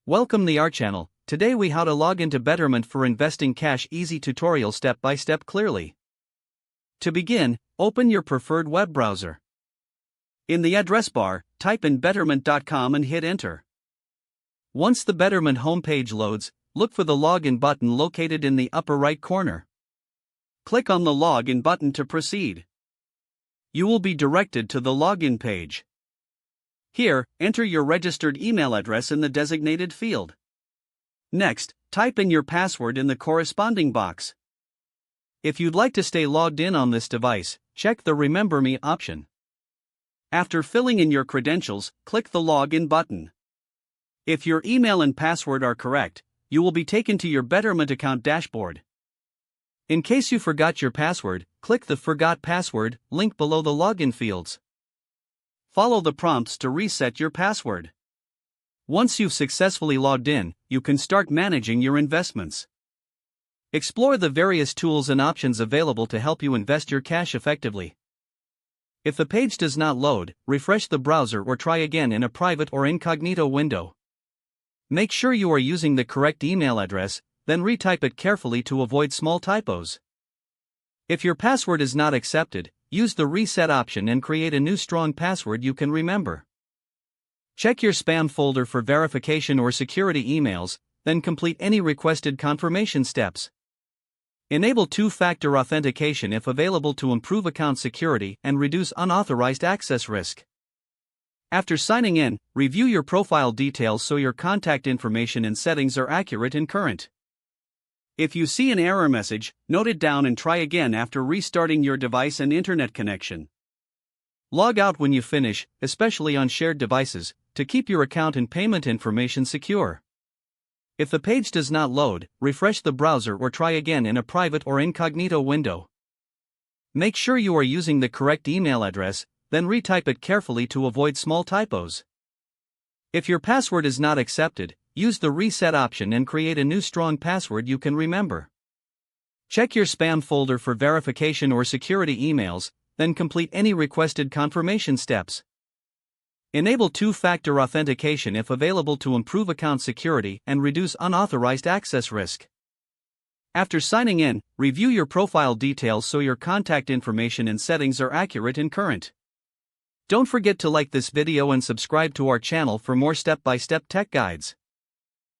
Welcome to our channel. Today we how to log into Betterment for investing cash easy tutorial step by step clearly. To begin, open your preferred web browser. In the address bar, type in betterment.com and hit enter. Once the Betterment homepage loads, look for the login button located in the upper right corner. Click on the login button to proceed. You will be directed to the login page. Here, enter your registered email address in the designated field. Next, type in your password in the corresponding box. If you'd like to stay logged in on this device, check the Remember Me option. After filling in your credentials, click the Login button. If your email and password are correct, you will be taken to your Betterment account dashboard. In case you forgot your password, click the Forgot Password link below the login fields. Follow the prompts to reset your password. Once you've successfully logged in, you can start managing your investments. Explore the various tools and options available to help you invest your cash effectively. If the page does not load, refresh the browser or try again in a private or incognito window. Make sure you are using the correct email address, then retype it carefully to avoid small typos. If your password is not accepted, use the reset option and create a new strong password you can remember. Check your spam folder for verification or security emails, then complete any requested confirmation steps. Enable two-factor authentication if available to improve account security and reduce unauthorized access risk. After signing in, review your profile details so your contact information and settings are accurate and current. If you see an error message, note it down and try again after restarting your device and internet connection. Log out when you finish, especially on shared devices, to keep your account and payment information secure. If the page does not load, refresh the browser or try again in a private or incognito window. Make sure you are using the correct email address, then retype it carefully to avoid small typos. If your password is not accepted, use the reset option and create a new strong password you can remember. Check your spam folder for verification or security emails, then complete any requested confirmation steps. Enable two-factor authentication if available to improve account security and reduce unauthorized access risk. After signing in, review your profile details so your contact information and settings are accurate and current. Don't forget to like this video and subscribe to our channel for more step-by-step tech guides.